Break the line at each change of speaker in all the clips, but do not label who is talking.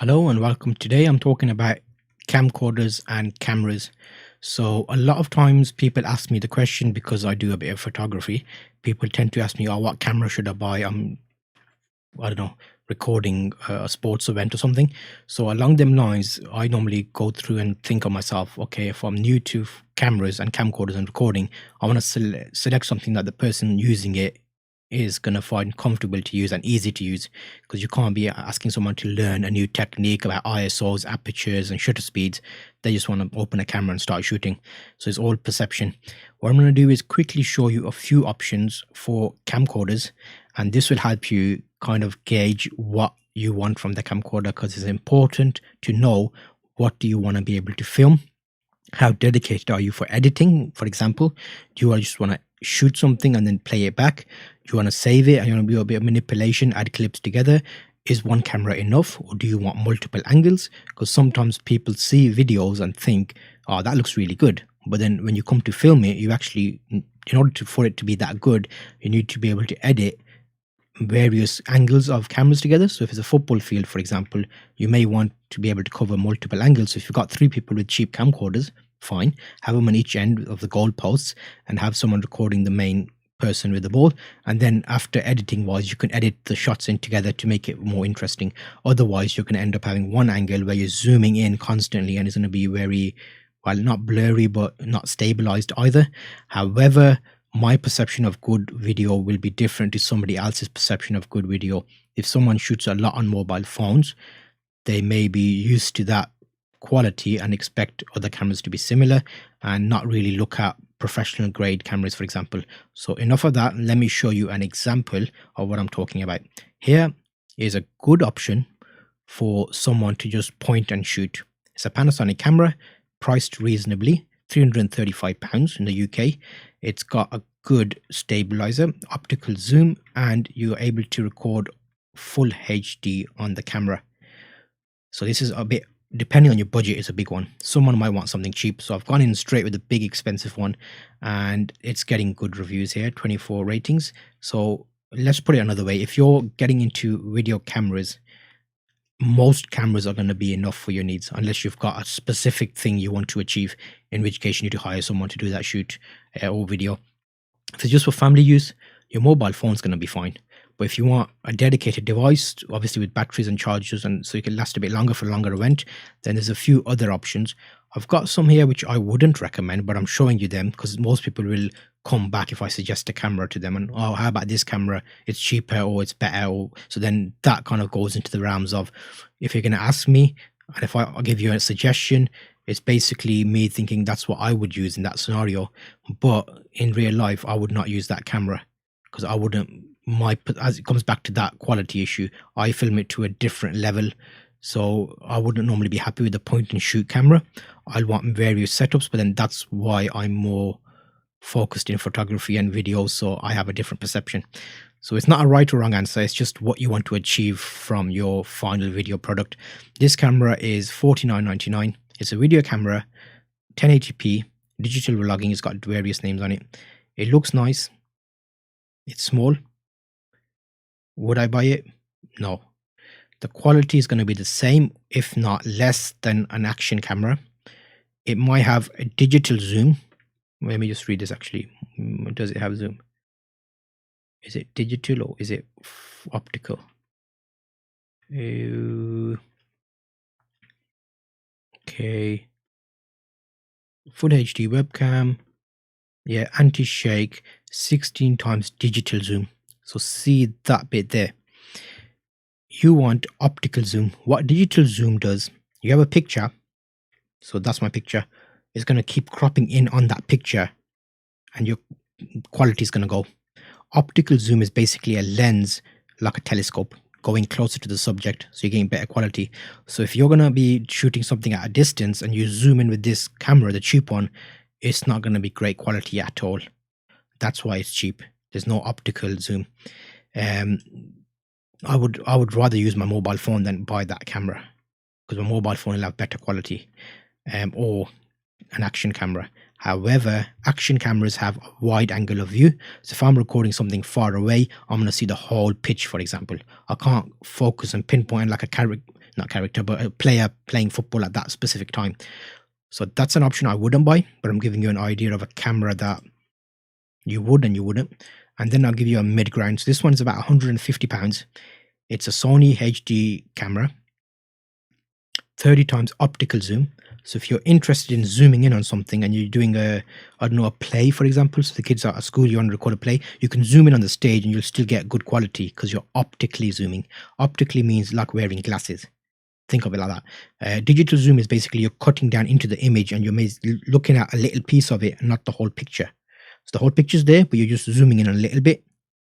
Hello and welcome. Today I'm talking about camcorders and cameras. So a lot of times people ask me the question because I do a bit of photography. People tend to ask me, "Oh, what camera should I buy?" I don't know, recording a sports event or something. So along them lines, I normally go through and think of myself, okay, if I'm new to cameras and camcorders and recording, I want to select something that the person using it is going to find comfortable to use and easy to use, because you can't be asking someone to learn a new technique about ISOs, apertures, and shutter speeds. They just want to open a camera and start shooting. So it's all perception. What I'm going to do is quickly show you a few options for camcorders, and this will help you kind of gauge what you want from the camcorder, because it's important to know what do you want to be able to film. How dedicated are you for editing? For example, do you just want to shoot something and then play it back? Do you want to save it and you want to do a bit of manipulation, add clips together? Is one camera enough, or do you want multiple angles? Because sometimes people see videos and think, oh, that looks really good. But then when you come to film it, you actually, in order for it to be that good, you need to be able to edit various angles of cameras together. So if it's a football field, for example, you may want to be able to cover multiple angles. So if you've got three people with cheap camcorders, fine, have them on each end of the goal posts and have someone recording the main person with the ball, and then after editing wise, you can edit the shots in together to make it more interesting. Otherwise, you're going to end up having one angle where you're zooming in constantly and it's going to be very, well, not blurry but not stabilized either. However, my perception of good video will be different to somebody else's perception of good video. If someone shoots a lot on mobile phones, they may be used to that quality and expect other cameras to be similar and not really look at professional grade cameras, for example. So enough of that. Let me show you an example of what I'm talking about. Here is a good option for someone to just point and shoot. It's a Panasonic camera, priced reasonably, £335 in the UK. It's got a good stabilizer, optical zoom, and you're able to record full HD on the camera. So this is a bit, depending on your budget, is a big one. Someone might want something cheap, so I've gone in straight with a big expensive one, and it's getting good reviews here, 24 ratings. So let's put it another way. If you're getting into video cameras, most cameras are going to be enough for your needs, unless you've got a specific thing you want to achieve, in which case you need to hire someone to do that shoot or video. If it's just for family use, your mobile phone's going to be fine. But if you want a dedicated device, obviously with batteries and chargers, and so you can last a bit longer for a longer event, then there's a few other options. I've got some here which I wouldn't recommend, but I'm showing you them because most people will come back if I suggest a camera to them and, oh, how about this camera? It's cheaper or it's better. Or, so then that kind of goes into the realms of, if you're going to ask me and if I'll give you a suggestion, it's basically me thinking that's what I would use in that scenario. But in real life, I would not use that camera because I wouldn't, as it comes back to that quality issue, I film it to a different level. So I wouldn't normally be happy with the point and shoot camera. I'll want various setups, but then that's why I'm more focused in photography and video. So I have a different perception. So it's not a right or wrong answer. It's just what you want to achieve from your final video product. This camera is $49.99. It's a video camera, 1080p, digital vlogging. It's got various names on it. It looks nice. It's small. Would I buy it? No. The quality is going to be the same, if not less than an action camera. It might have a digital zoom. Let me just read this actually. Does it have zoom? Is it digital or is it optical? Okay. Full HD webcam. Yeah, anti-shake, 16 times digital zoom. So see that bit there. You want optical zoom. What digital zoom does, you have a picture. So that's my picture. It's going to keep cropping in on that picture and your quality is going to go. Optical zoom is basically a lens, like a telescope, going closer to the subject, so you're getting better quality. So if you're going to be shooting something at a distance and you zoom in with this camera, the cheap one, it's not going to be great quality at all. That's why it's cheap. There's no optical zoom. I would rather use my mobile phone than buy that camera, because my mobile phone will have better quality, or an action camera. However, action cameras have a wide angle of view. So if I'm recording something far away, I'm going to see the whole pitch, for example. I can't focus and pinpoint like a not character, but a player playing football at that specific time. So that's an option I wouldn't buy, but I'm giving you an idea of a camera that you would and you wouldn't. And then I'll give you a mid-ground. So this one's about £150. It's a Sony HD camera, 30 times optical zoom. So if you're interested in zooming in on something and you're doing a play, for example, so the kids are at school, you want to record a play, you can zoom in on the stage and you'll still get good quality because you're optically zooming. Optically means like wearing glasses. Think of it like that. Digital zoom is basically you're cutting down into the image and you're looking at a little piece of it, not the whole picture. So the whole picture's there, but you're just zooming in a little bit.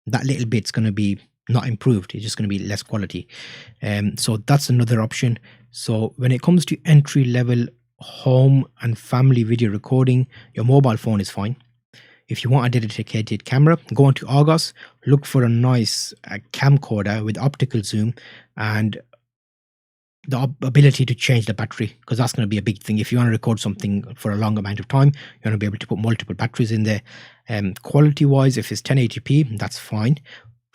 That little bit's going to be not improved. It's just going to be less quality. So that's another option. So when it comes to entry level home and family video recording, your mobile phone is fine. If you want a dedicated camera, go onto Argos, look for a nice camcorder with optical zoom and the ability to change the battery, because that's going to be a big thing. If you want to record something for a long amount of time, you want to be able to put multiple batteries in there. Quality wise, if it's 1080p, that's fine.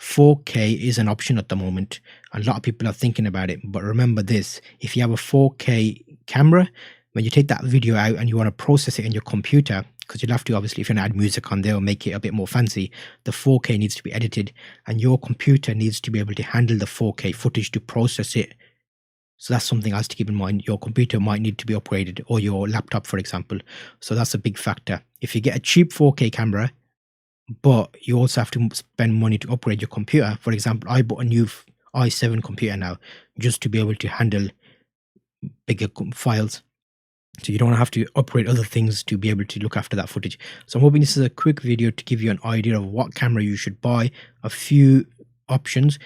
4K is an option at the moment. A lot of people are thinking about it, but remember this: if you have a 4K camera, when you take that video out and you want to process it in your computer, because you'll have to, obviously, if you want to add music on there or make it a bit more fancy, the 4K needs to be edited and your computer needs to be able to handle the 4K footage to process it. So that's something else to keep in mind. Your computer might need to be upgraded, or your laptop, for example. So that's a big factor. If you get a cheap 4K camera, but you also have to spend money to upgrade your computer. For example, I bought a new i7 computer now just to be able to handle bigger files. So you don't have to upgrade other things to be able to look after that footage. So I'm hoping this is a quick video to give you an idea of what camera you should buy. A few options.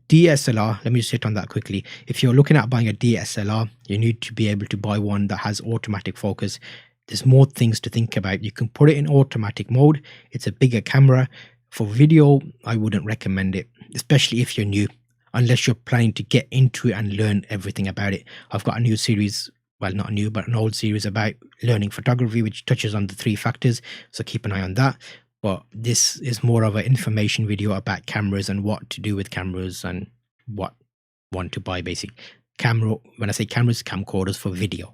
DSLR, let me just hit on that quickly. If you're looking at buying a DSLR, you need to be able to buy one that has automatic focus. There's more things to think about. You can put it in automatic mode. It's a bigger camera. For video, I wouldn't recommend it, especially if you're new, unless you're planning to get into it and learn everything about it. I've got a new series, well, not new, but an old series about learning photography, which touches on the 3 factors. So keep an eye on that. But this is more of an information video about cameras and what to do with cameras and what one to buy, basically. When I say cameras, camcorders for video.